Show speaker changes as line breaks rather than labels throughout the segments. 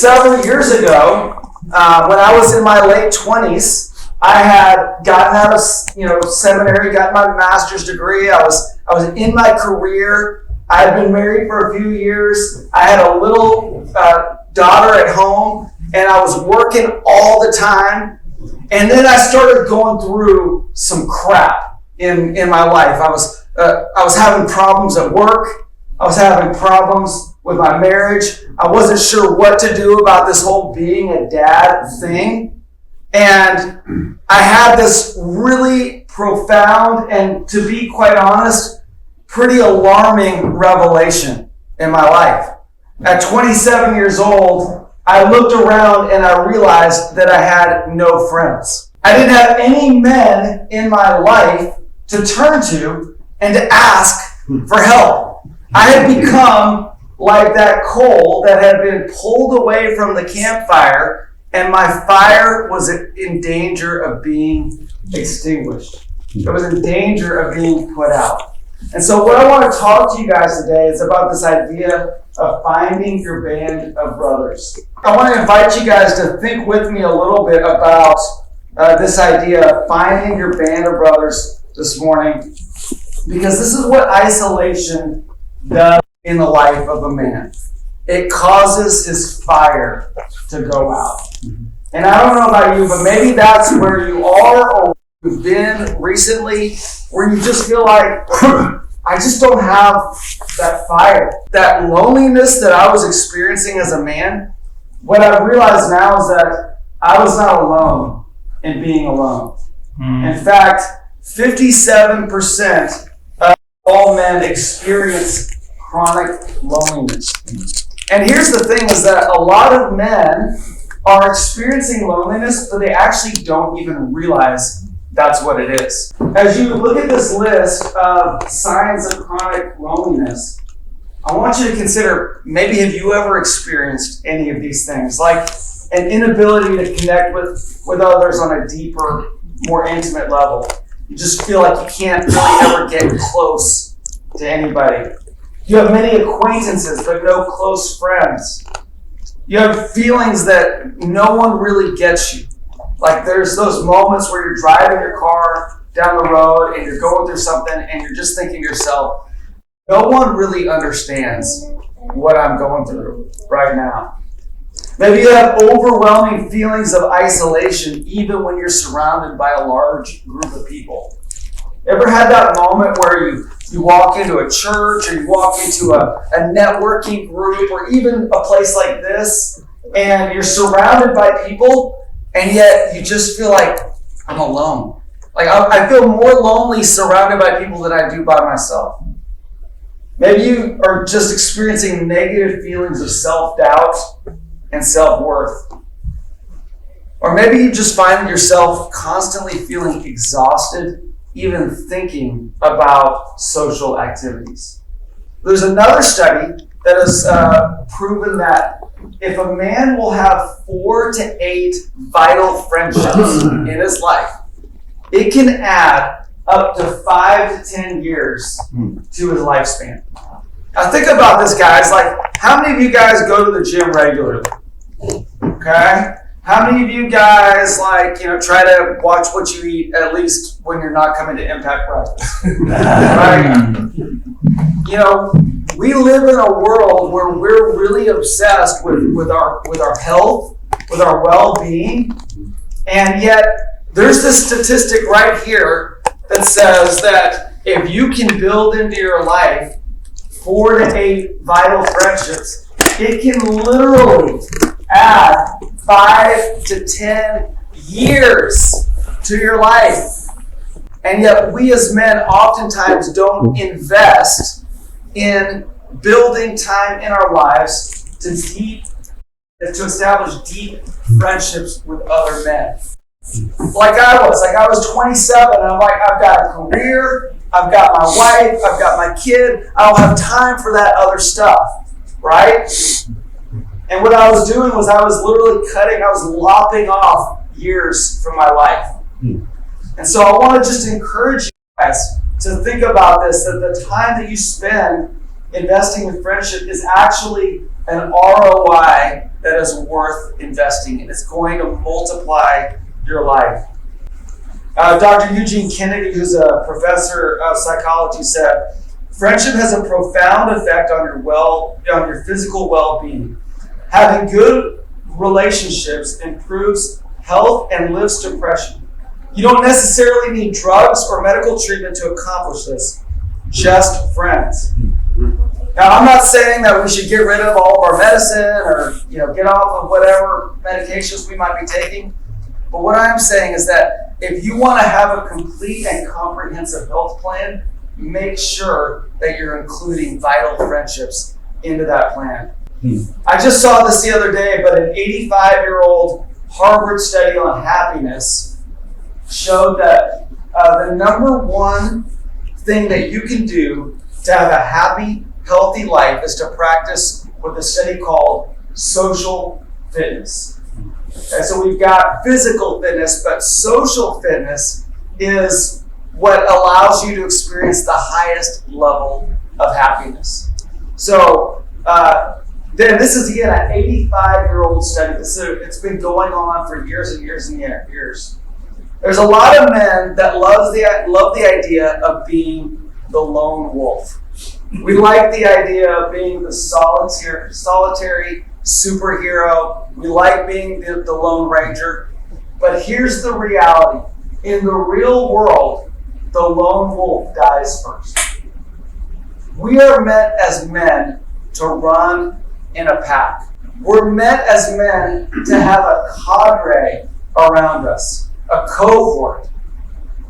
Several years ago, when I was in my late 20s, I had gotten out of seminary, got my master's degree. I was in my career. I had been married for a few years. I had a little daughter at home, and I was working all the time. And then I started going through some crap in my life. I was having problems at work. I was having problems with my marriage. I wasn't sure what to do about this whole being a dad thing. And I had this really profound and, to be quite honest, pretty alarming revelation in my life. At 27 years old, I looked around and I realized that I had no friends. I didn't have any men in my life to turn to and to ask for help. I had become like that coal that had been pulled away from the campfire, and my fire was in danger of being extinguished. It was in danger of being put out. And so what I want to talk to you guys today is about this idea of finding your band of brothers. I want to invite you guys to think with me a little bit about this idea of finding your band of brothers this morning, because this is what isolation does in the life of a man. It causes his fire to go out. And I don't know about you, but maybe that's where you are or you've been recently, where you just feel like, I just don't have that fire. That loneliness that I was experiencing as a man, what I've realized now is that I was not alone in being alone. In fact, 57% of all men experience chronic loneliness. And here's the thing is that a lot of men are experiencing loneliness, but they actually don't even realize that's what it is. As you look at this list of signs of chronic loneliness, I want you to consider, maybe have you ever experienced any of these things, like an inability to connect with others on a deeper, more intimate level. You just feel like you can't really ever get close to anybody. You have many acquaintances, but no close friends. You have feelings that no one really gets you. Like there's those moments where you're driving your car down the road and you're going through something and you're just thinking to yourself, no one really understands what I'm going through right now. Maybe you have overwhelming feelings of isolation even when you're surrounded by a large group of people. Ever had that moment where you walk into a church or you walk into a networking group or even a place like this and you're surrounded by people and yet you just feel like I'm alone. Like I feel more lonely surrounded by people than I do by myself. Maybe you are just experiencing negative feelings of self-doubt and self-worth. Or maybe you just find yourself constantly feeling exhausted, even thinking about social activities. There's another study that has proven that if a man will have 4 to 8 vital friendships in his life, it can add up to 5 to 10 years to his lifespan. Now think about this, guys. Like, how many of you guys go to the gym regularly? Okay? How many of you guys, try to watch what you eat at least when you're not coming to Impact Breakfast? Right? We live in a world where we're really obsessed with our health, with our well-being, and yet there's this statistic right here that says that if you can build into your life 4 to 8 vital friendships, it can literally add 5 to 10 years to your life. And yet we as men oftentimes don't invest in building time in our lives to establish deep friendships with other men. Like I was 27 and I'm like, I've got a career, I've got my wife, I've got my kid, I don't have time for that other stuff, right? And what I was doing was I was lopping off years from my life. And so I want to just encourage you guys to think about this, that the time that you spend investing in friendship is actually an ROI that is worth investing in. It's going to multiply your life. Dr. Eugene Kennedy, who's a professor of psychology, said, friendship has a profound effect on your physical well-being. Having good relationships improves health and lifts depression. You don't necessarily need drugs or medical treatment to accomplish this. Just friends. Now, I'm not saying that we should get rid of all of our medicine or get off of whatever medications we might be taking. But what I'm saying is that if you want to have a complete and comprehensive health plan, make sure that you're including vital friendships into that plan. I just saw this the other day, but an 85-year-old Harvard study on happiness showed that the number one thing that you can do to have a happy, healthy life is to practice what the study called social fitness. And so we've got physical fitness, but social fitness is what allows you to experience the highest level of happiness. So then this is, again, an 85-year-old study. It's been going on for years and years and years. There's a lot of men that love the idea of being the lone wolf. We like the idea of being the solitary superhero. We like being the Lone Ranger. But here's the reality. In the real world, the lone wolf dies first. We are meant as men to run in a pack. We're meant as men to have a cadre around us, a cohort,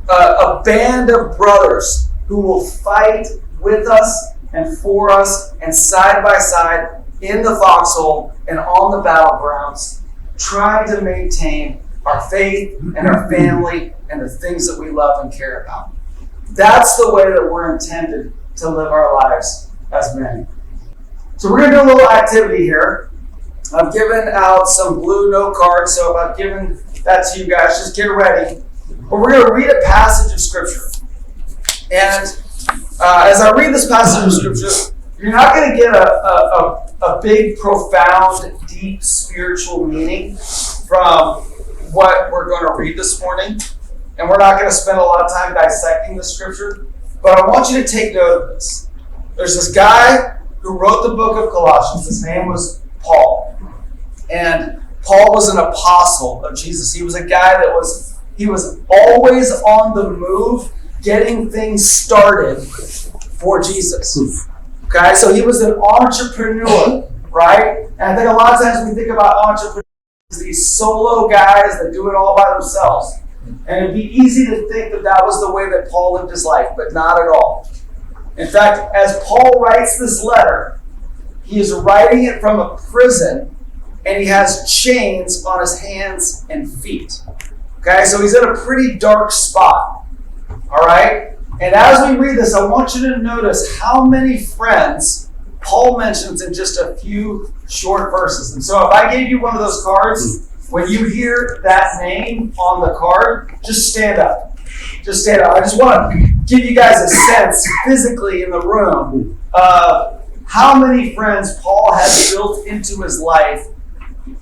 a band of brothers who will fight with us and for us and side by side in the foxhole and on the battlegrounds, trying to maintain our faith and our family and the things that we love and care about. That's the way that we're intended to live our lives as men. So we're going to do a little activity here. I've given out some blue note cards, so if I've given that to you guys, just get ready. But we're going to read a passage of Scripture. And as I read this passage of Scripture, you're not going to get a big, profound, deep spiritual meaning from what we're going to read this morning. And we're not going to spend a lot of time dissecting the Scripture. But I want you to take note of this. There's this guy who wrote the book of Colossians. His name was Paul. And Paul was an apostle of Jesus. He was a guy that was always on the move, getting things started for Jesus. Okay, so he was an entrepreneur, right? And I think a lot of times we think about entrepreneurs as these solo guys that do it all by themselves. And it'd be easy to think that that was the way that Paul lived his life, but not at all. In fact, as Paul writes this letter, he is writing it from a prison, and he has chains on his hands and feet. Okay, so he's in a pretty dark spot. All right? And as we read this, I want you to notice how many friends Paul mentions in just a few short verses. And so if I gave you one of those cards, when you hear that name on the card, just stand up. Just stand up. I just want to give you guys a sense physically in the room of how many friends Paul has built into his life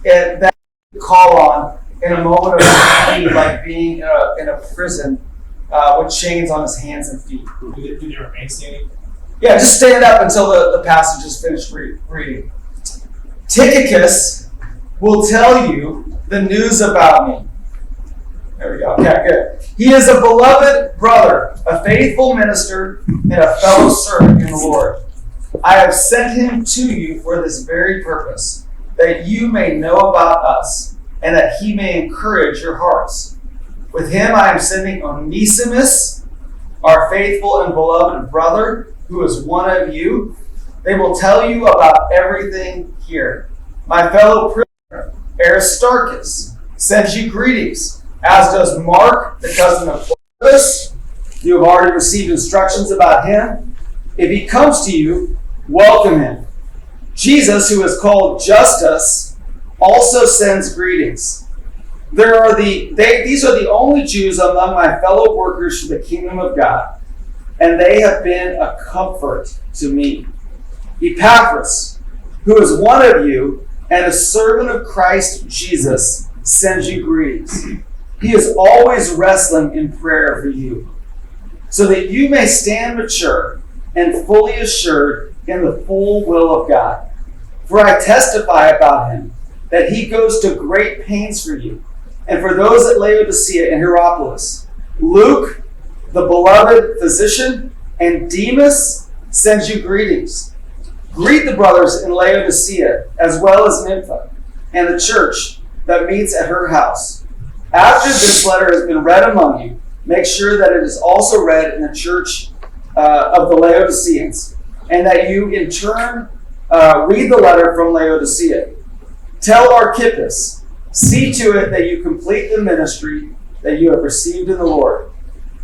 that he call on in a moment of need, like being in a prison with chains on his hands and feet.
Do they remain standing?
Yeah, just stand up until the passage is finished reading. Tychicus will tell you the news about me. There we go. Okay, good. He is a beloved brother, a faithful minister, and a fellow servant in the Lord. I have sent him to you for this very purpose, that you may know about us, and that he may encourage your hearts. With him I am sending Onesimus, our faithful and beloved brother, who is one of you. They will tell you about everything here. My fellow prisoner, Aristarchus, sends you greetings, as does Mark, the cousin of Barnabas. You have already received instructions about him. If he comes to you, welcome him. Jesus, who is called Justus, also sends greetings. These are the only Jews among my fellow workers for the kingdom of God, and they have been a comfort to me. Epaphras, who is one of you and a servant of Christ Jesus, sends you greetings. He is always wrestling in prayer for you, so that you may stand mature and fully assured in the full will of God. For I testify about him that he goes to great pains for you and for those at Laodicea and Hierapolis. Luke, the beloved physician, and Demas sends you greetings. Greet the brothers in Laodicea as well as Nympha and the church that meets at her house. After this letter has been read among you, make sure that it is also read in the church of the Laodiceans, and that you in turn read the letter from Laodicea. Tell Archippus, see to it that you complete the ministry that you have received in the Lord.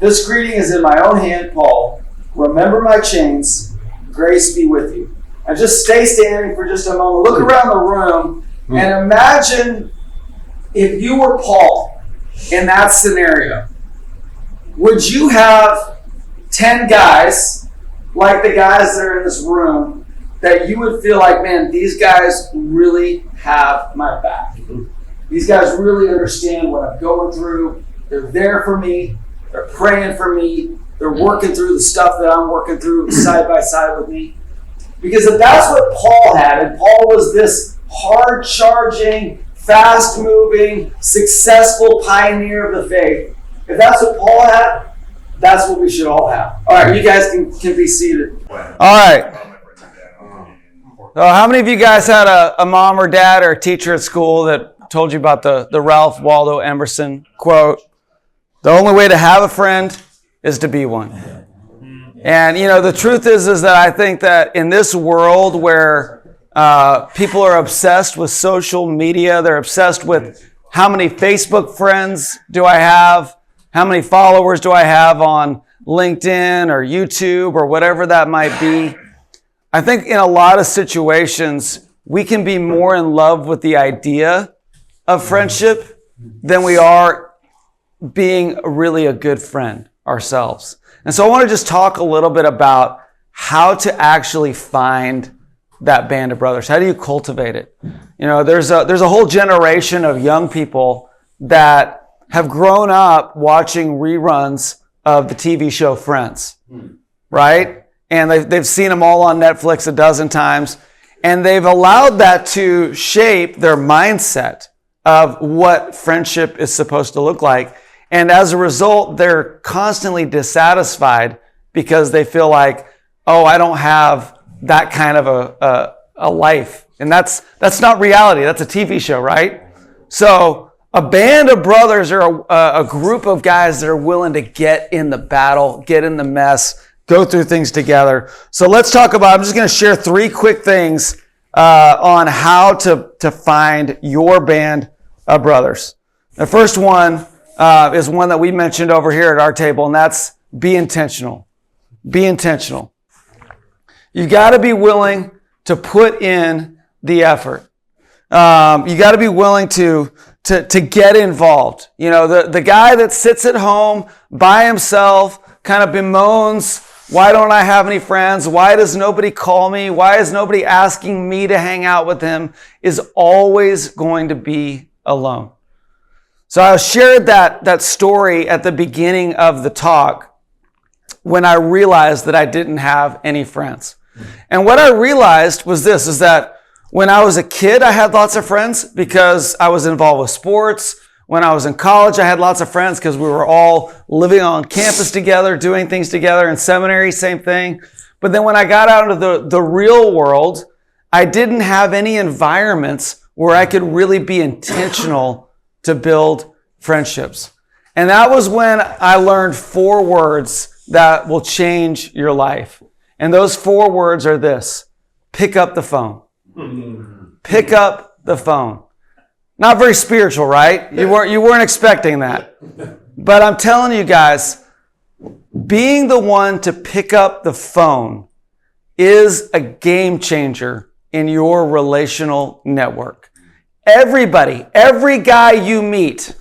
This greeting is in my own hand, Paul. Remember my chains. Grace be with you. And just stay standing for just a moment. Look around the room and imagine if you were Paul in that scenario. Would you have 10 guys like the guys that are in this room that you would feel like, man, these guys really have my back? These guys really understand what I'm going through. They're there for me. They're praying for me. They're working through the stuff that I'm working through side by side with me. Because if that's what Paul had, and Paul was this hard-charging, fast-moving, successful pioneer of the faith, if that's what Paul had, that's what we should all have. All right, you guys can be seated.
All right. So how many of you guys had a mom or dad or a teacher at school that told you about the Ralph Waldo Emerson quote, "The only way to have a friend is to be one"? And, the truth is that I think that in this world where people are obsessed with social media, they're obsessed with how many Facebook friends do I have, how many followers do I have on LinkedIn or YouTube or whatever that might be. I think in a lot of situations, we can be more in love with the idea of friendship than we are being really a good friend ourselves. And so I want to just talk a little bit about how to actually find that band of brothers. How do you cultivate it? There's a whole generation of young people that have grown up watching reruns of the TV show Friends, right? And they've seen them all on Netflix a dozen times, and they've allowed that to shape their mindset of what friendship is supposed to look like. And as a result, they're constantly dissatisfied because they feel like, oh, I don't have that kind of a life. And that's not reality. That's a TV show, right? So a band of brothers are a group of guys that are willing to get in the battle, get in the mess, go through things together. So let's talk about, I'm just going to share 3 quick things on how to find your band of brothers. The first one is one that we mentioned over here at our table, and that's be intentional. Be intentional. You got to be willing to put in the effort. You got to be willing to get involved. The guy that sits at home by himself, kind of bemoans, why don't I have any friends? Why does nobody call me? Why is nobody asking me to hang out with him? Is always going to be alone. So I shared that story at the beginning of the talk when I realized that I didn't have any friends. And what I realized was this, is that when I was a kid, I had lots of friends because I was involved with sports. When I was in college, I had lots of friends because we were all living on campus together, doing things together. In seminary, same thing. But then when I got out into the real world, I didn't have any environments where I could really be intentional to build friendships. And that was when I learned 4 words that will change your life. And those 4 words are this: pick up the phone. Pick up the phone. Not very spiritual, right? You weren't expecting that. But I'm telling you guys, being the one to pick up the phone is a game changer in your relational network. Everybody, every guy you meet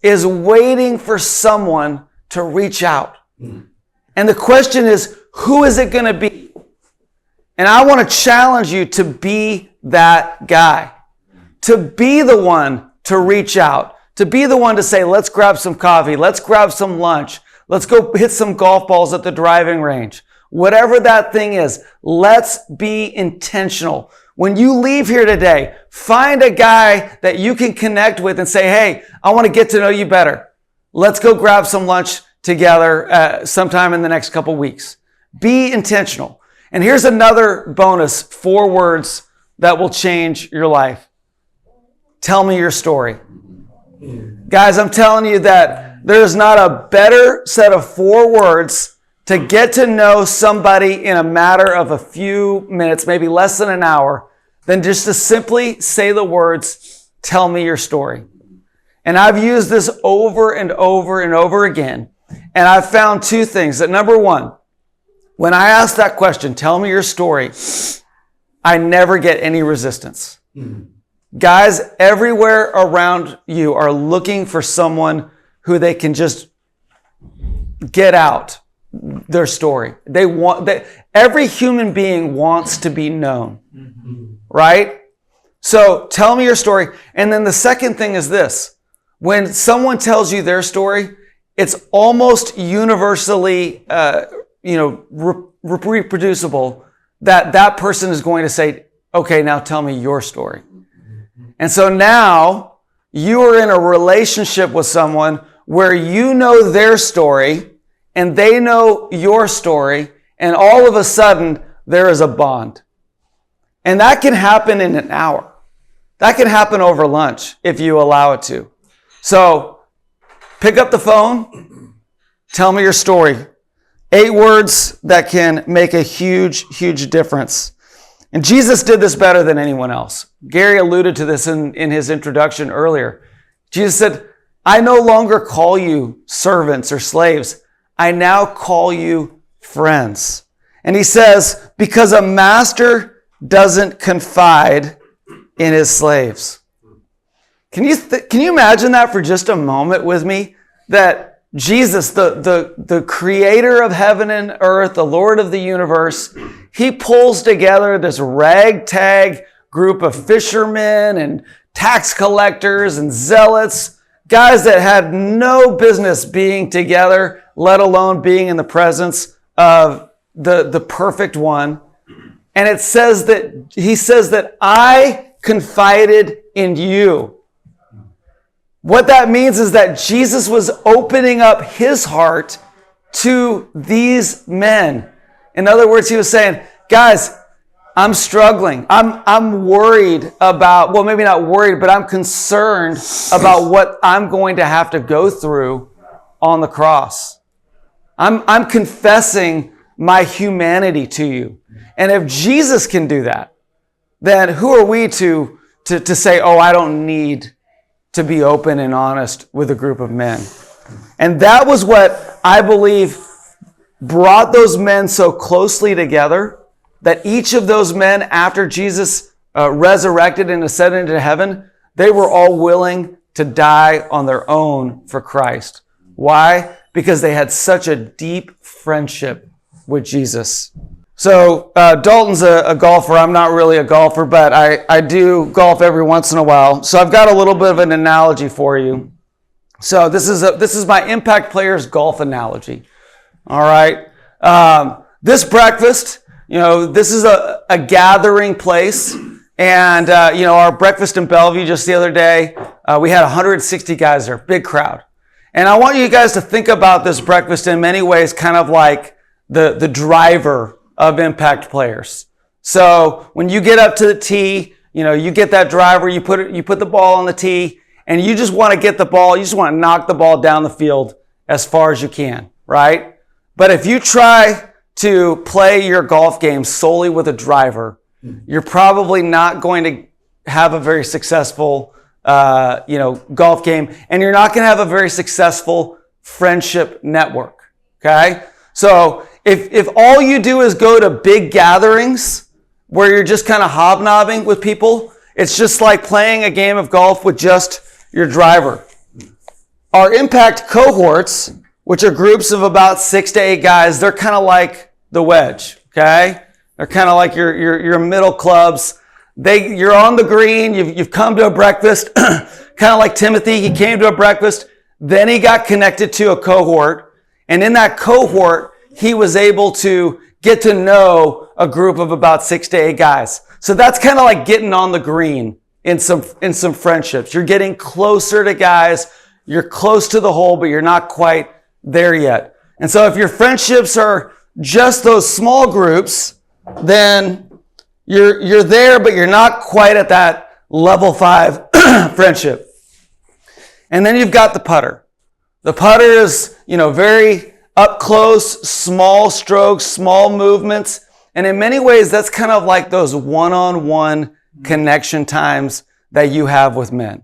is waiting for someone to reach out. And the question is, who is it going to be? And I want to challenge you to be that guy. To be the one to reach out. To be the one to say, let's grab some coffee. Let's grab some lunch. Let's go hit some golf balls at the driving range. Whatever that thing is, let's be intentional. When you leave here today, find a guy that you can connect with and say, hey, I want to get to know you better. Let's go grab some lunch together sometime in the next couple weeks. Be intentional. And here's another bonus, 4 words that will change your life. Tell me your story. Guys, I'm telling you that there's not a better set of 4 words to get to know somebody in a matter of a few minutes, maybe less than an hour, than just to simply say the words, tell me your story. And I've used this over and over and over again. And I've found 2 things. That number 1, when I ask that question, tell me your story, I never get any resistance. Guys everywhere around you are looking for someone who they can just get out their story. Every human being wants to be known, right? So tell me your story. And then the second thing is this. When someone tells you their story, it's almost universally, reproducible that person is going to say, okay, now tell me your story. And so now you are in a relationship with someone where you know their story and they know your story, and all of a sudden there is a bond. And that can happen in an hour. That can happen over lunch if you allow it to. So pick up the phone, tell me your story. 8 words that can make a huge, huge difference. And Jesus did this better than anyone else. Gary alluded to this in his introduction earlier. Jesus said, I no longer call you servants or slaves. I now call you friends. And he says, because a master doesn't confide in his slaves. Can you imagine that for just a moment with me? That Jesus, the creator of heaven and earth, the Lord of the universe, he pulls together this ragtag group of fishermen and tax collectors and zealots, guys that had no business being together, let alone being in the presence of the perfect one. And it says that he says that I confided in you. What that means is that Jesus was opening up his heart to these men. In other words, he was saying, guys, I'm struggling. I'm worried about, well, maybe not worried, but I'm concerned about what I'm going to have to go through on the cross. I'm confessing my humanity to you. And if Jesus can do that, then who are we to say, oh, I don't need to be open and honest with a group of men? And that was what I believe brought those men so closely together, that each of those men, after Jesus resurrected and ascended into heaven, they were all willing to die on their own for Christ. Why? Because they had such a deep friendship with Jesus. So Dalton's a golfer. I'm not really a golfer, but I do golf every once in a while. So I've got a little bit of an analogy for you. So this is my Impact Players golf analogy. All right. This breakfast, this is a gathering place. And, our breakfast in Bellevue just the other day, we had 160 guys there, big crowd. And I want you guys to think about this breakfast in many ways kind of like the driver of Impact Players. So when you get up to the tee, you get that driver, you put the ball on the tee, and you just want to get the ball, you just want to knock the ball down the field as far as you can, right? But if you try to play your golf game solely with a driver, you're probably not going to have a very successful, golf game, and you're not going to have a very successful friendship network. Okay? So if all you do is go to big gatherings where you're just kind of hobnobbing with people, it's just like playing a game of golf with just your driver. Our impact cohorts, which are groups of about 6 to 8 guys, they're kind of like the wedge, okay? They're kind of like your middle clubs You're on the green. You've come to a breakfast, kind of like Timothy. He came to a breakfast. Then he got connected to a cohort. And in that cohort, he was able to get to know a group of about 6 to 8 guys. So that's kind of like getting on the green in some friendships. You're getting closer to guys. You're close to the hole, but you're not quite there yet. And so if your friendships are just those small groups, then you're there, but you're not quite at that level 5 friendship. And then you've got the putter. The putter is, very up close, small strokes, small movements. And in many ways, that's kind of like those one-on-one connection times that you have with men.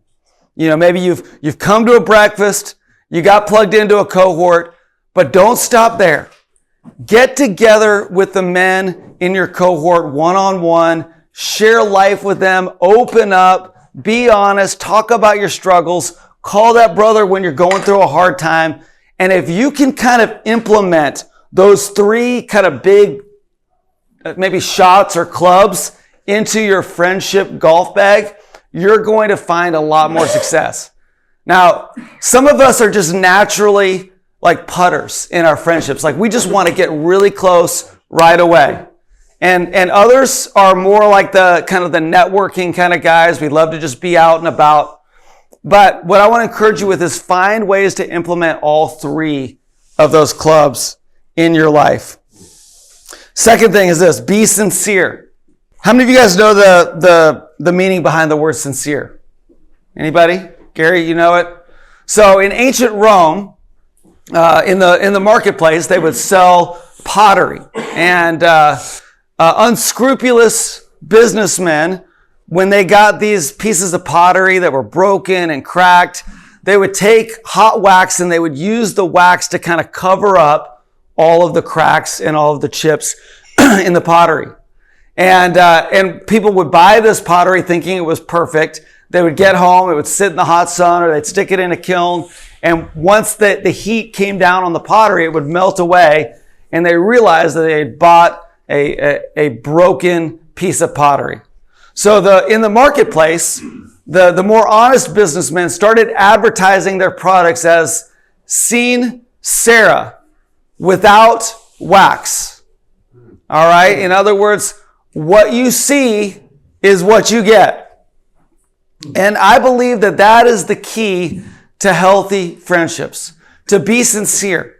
Maybe you've come to a breakfast, you got plugged into a cohort, but don't stop there. Get together with the men in your cohort one-on-one, share life with them, open up, be honest, talk about your struggles, call that brother when you're going through a hard time. And if you can kind of implement those 3 kind of big, maybe shots or clubs into your friendship golf bag, you're going to find a lot more success. Now, some of us are just naturally like putters in our friendships. Like we just want to get really close right away. And others are more like the kind of the networking kind of guys. We love to just be out and about. But what I want to encourage you with is find ways to implement all 3 of those clubs in your life. Second thing is this, be sincere. How many of you guys know the meaning behind the word sincere? Anybody? Gary, you know it? So in ancient Rome, in the marketplace, they would sell pottery. And unscrupulous businessmen, when they got these pieces of pottery that were broken and cracked, they would take hot wax and they would use the wax to kind of cover up all of the cracks and all of the chips in the pottery. And people would buy this pottery thinking it was perfect. They would get home, it would sit in the hot sun, or they'd stick it in a kiln. And once the heat came down on the pottery, it would melt away. And they realized that they had bought a broken piece of pottery. So in the marketplace, the more honest businessmen started advertising their products as seen Sarah without wax. All right? In other words, what you see is what you get. And I believe that is the key to healthy friendships, to be sincere.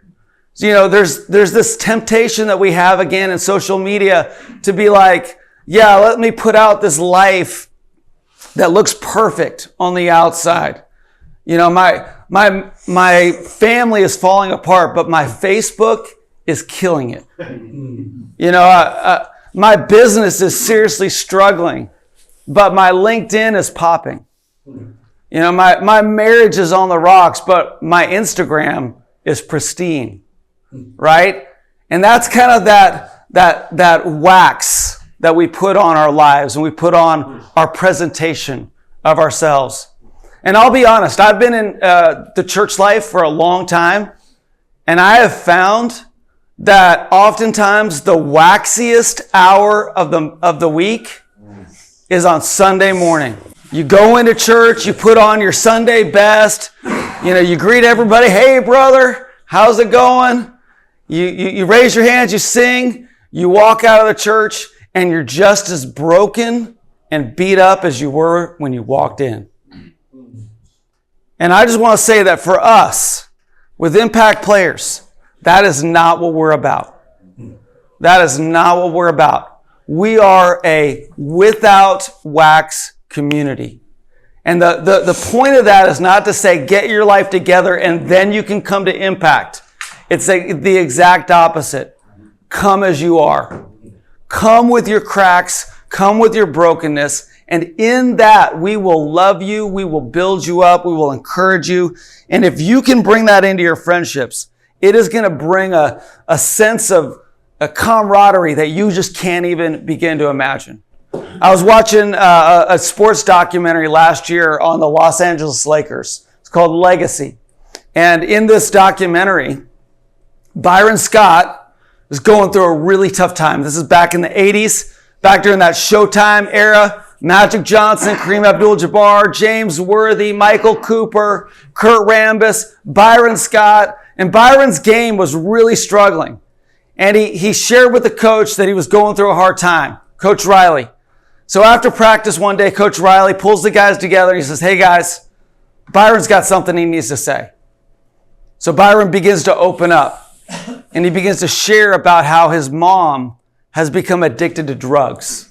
So, there's this temptation that we have again in social media to be like, yeah, let me put out this life that looks perfect on the outside. My family is falling apart, but my Facebook is killing it. My business is seriously struggling, but my LinkedIn is popping. My marriage is on the rocks, but my Instagram is pristine, right? And that's kind of that wax that we put on our lives and we put on our presentation of ourselves. And I'll be honest, I've been in the church life for a long time, and I have found that oftentimes the waxiest hour of the week is on Sunday morning. You go into church, you put on your Sunday best, you greet everybody, hey brother, how's it going? You raise your hands, you sing, you walk out of the church, and you're just as broken and beat up as you were when you walked in. And I just want to say that for us, with Impact players, that is not what we're about. That is not what we're about. We are a without wax community. And the point of that is not to say, get your life together and then you can come to Impact. It's the exact opposite. Come as you are. Come with your cracks. Come with your brokenness. And in that, we will love you. We will build you up. We will encourage you. And if you can bring that into your friendships, it is going to bring a sense of a camaraderie that you just can't even begin to imagine. I was watching a sports documentary last year on the Los Angeles Lakers. It's called Legacy. And in this documentary, Byron Scott was going through a really tough time. This is back in the 80s, back during that Showtime era. Magic Johnson, Kareem Abdul-Jabbar, James Worthy, Michael Cooper, Kurt Rambis, Byron Scott. And Byron's game was really struggling. And he shared with the coach that he was going through a hard time, Coach Riley. So after practice one day, Coach Riley pulls the guys together and he says, hey guys, Byron's got something he needs to say. So Byron begins to open up and he begins to share about how his mom has become addicted to drugs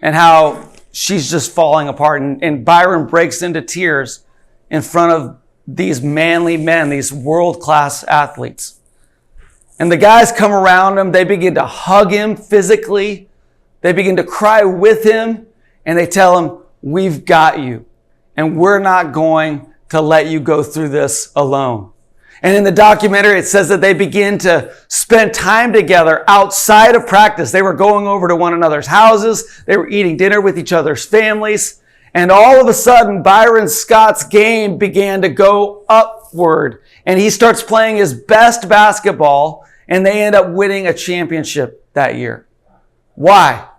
and how she's just falling apart. And Byron breaks into tears in front of these manly men, these world-class athletes. And the guys come around him. They begin to hug him physically. They begin to cry with him. And they tell him, we've got you. And we're not going to let you go through this alone. And in the documentary, it says that they begin to spend time together outside of practice. They were going over to one another's houses. They were eating dinner with each other's families. And all of a sudden, Byron Scott's game began to go upward. And he starts playing his best basketball, and they end up winning a championship that year. Why?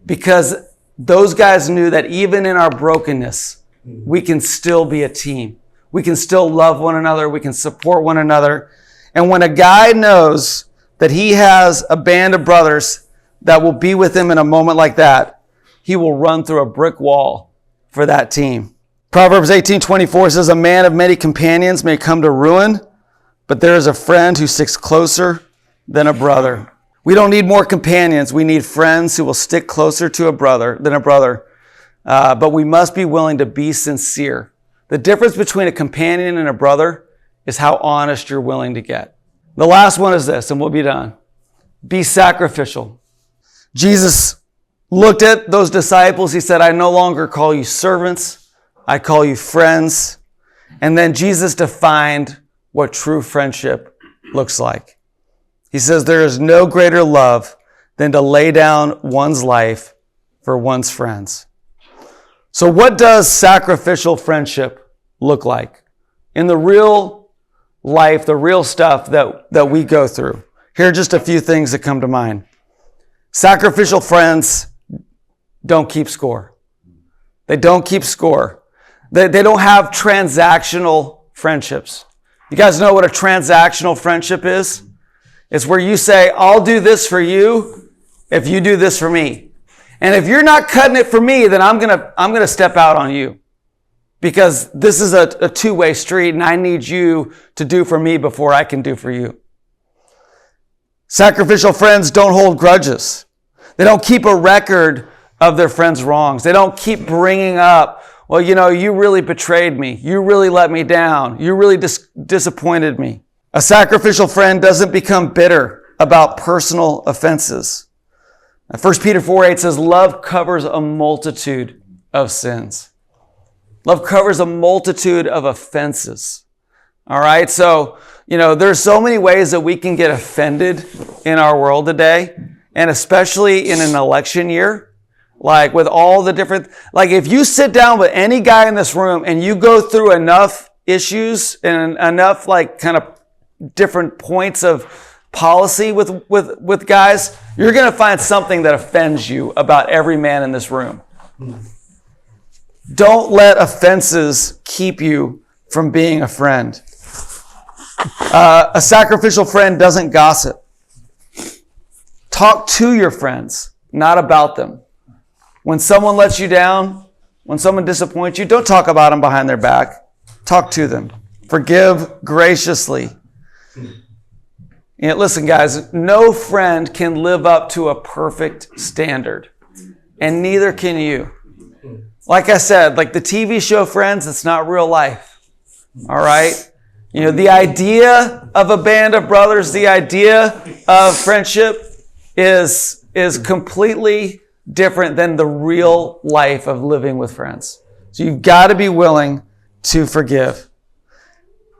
Because those guys knew that even in our brokenness, we can still be a team. We can still love one another. We can support one another. And when a guy knows that he has a band of brothers that will be with him in a moment like that, he will run through a brick wall for that team. Proverbs 18:24 says, a man of many companions may come to ruin, but there is a friend who sticks closer than a brother. We don't need more companions. We need friends who will stick closer to a brother than a brother. But we must be willing to be sincere. The difference between a companion and a brother is how honest you're willing to get. The last one is this, and we'll be done. Be sacrificial. Jesus looked at those disciples. He said, I no longer call you servants. I call you friends. And then Jesus defined what true friendship looks like. He says, there is no greater love than to lay down one's life for one's friends. So what does sacrificial friendship look like? In the real life, the real stuff that we go through. Here are just a few things that come to mind. Sacrificial friends don't keep score. They don't keep score. They don't have transactional friendships. You guys know what a transactional friendship is? It's where you say, I'll do this for you if you do this for me. And if you're not cutting it for me, then I'm gonna step out on you. Because this is a two-way street and I need you to do for me before I can do for you. Sacrificial friends don't hold grudges. They don't keep a record of their friends' wrongs. They don't keep bringing up, well, you really betrayed me. You really let me down. You really disappointed me. A sacrificial friend doesn't become bitter about personal offenses. 1 Peter 4:8 says, love covers a multitude of sins. Love covers a multitude of offenses. All right? So, there's so many ways that we can get offended in our world today, and especially in an election year. Like with all the different, if you sit down with any guy in this room and you go through enough issues and enough kind of different points of policy with guys, you're going to find something that offends you about every man in this room. Don't let offenses keep you from being a friend. A sacrificial friend doesn't gossip. Talk to your friends, not about them. When someone lets you down, when someone disappoints you, don't talk about them behind their back. Talk to them. Forgive graciously. Listen, guys, no friend can live up to a perfect standard, and neither can you. Like I said, the TV show Friends, it's not real life. All right? The idea of a band of brothers, the idea of friendship is completely different than the real life of living with friends. So you've got to be willing to forgive.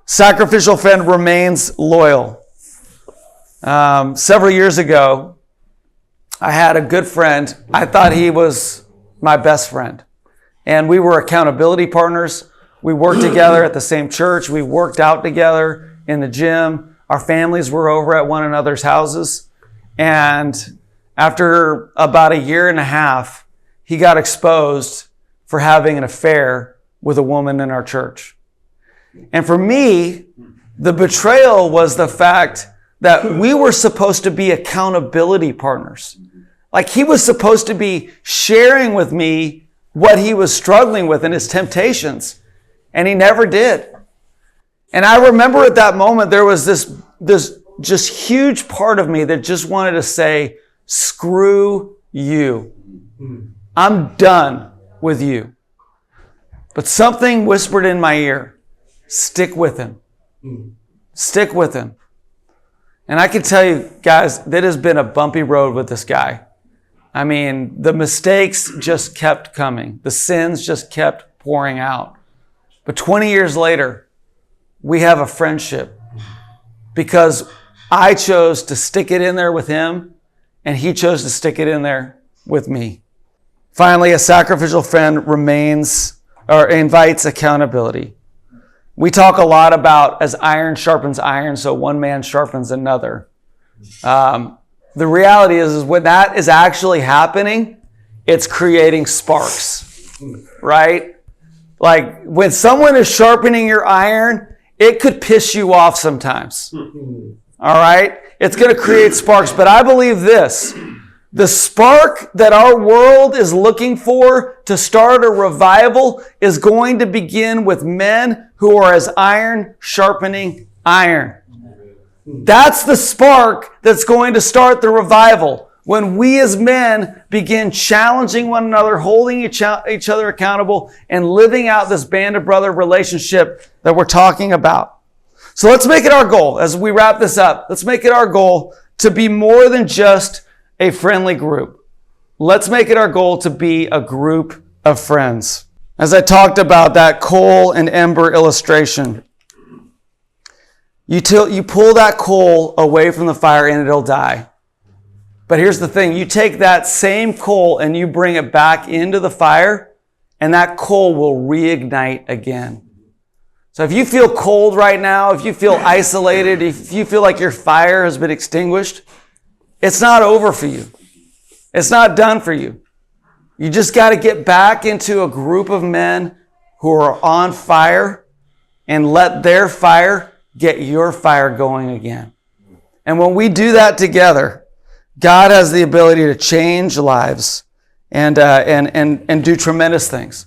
Sacrificial friend remains loyal. Several years ago, I had a good friend. I thought he was my best friend. And we were accountability partners. We worked together at the same church. We worked out together in the gym. Our families were over at one another's houses. And after about a year and a half, he got exposed for having an affair with a woman in our church. And for me, the betrayal was the fact that we were supposed to be accountability partners. Like he was supposed to be sharing with me what he was struggling with and his temptations. And he never did. And I remember at that moment, there was this just huge part of me that just wanted to say, screw you. I'm done with you. But something whispered in my ear, stick with him. Stick with him. And I can tell you, guys, that has been a bumpy road with this guy. I mean, the mistakes just kept coming. The sins just kept pouring out. But 20 years later, we have a friendship because I chose to stick it in there with him and he chose to stick it in there with me. Finally, a sacrificial friend invites accountability. We talk a lot about as iron sharpens iron, so one man sharpens another. The reality is when that is actually happening, it's creating sparks, right? Like when someone is sharpening your iron, it could piss you off sometimes. All right? It's going to create sparks. But I believe this. The spark that our world is looking for to start a revival is going to begin with men who are as iron sharpening iron. That's the spark that's going to start the revival. When we as men begin challenging one another, holding each other accountable, and living out this band of brother relationship that we're talking about. So let's make it our goal, as we wrap this up, let's make it our goal to be more than just a friendly group. Let's make it our goal to be a group of friends. As I talked about that coal and ember illustration, you pull that coal away from the fire and it'll die. But here's the thing, you take that same coal and you bring it back into the fire and that coal will reignite again. So if you feel cold right now, if you feel isolated, if you feel like your fire has been extinguished, it's not over for you. It's not done for you. You just got to get back into a group of men who are on fire and let their fire get your fire going again. And when we do that together, God has the ability to change lives and do tremendous things.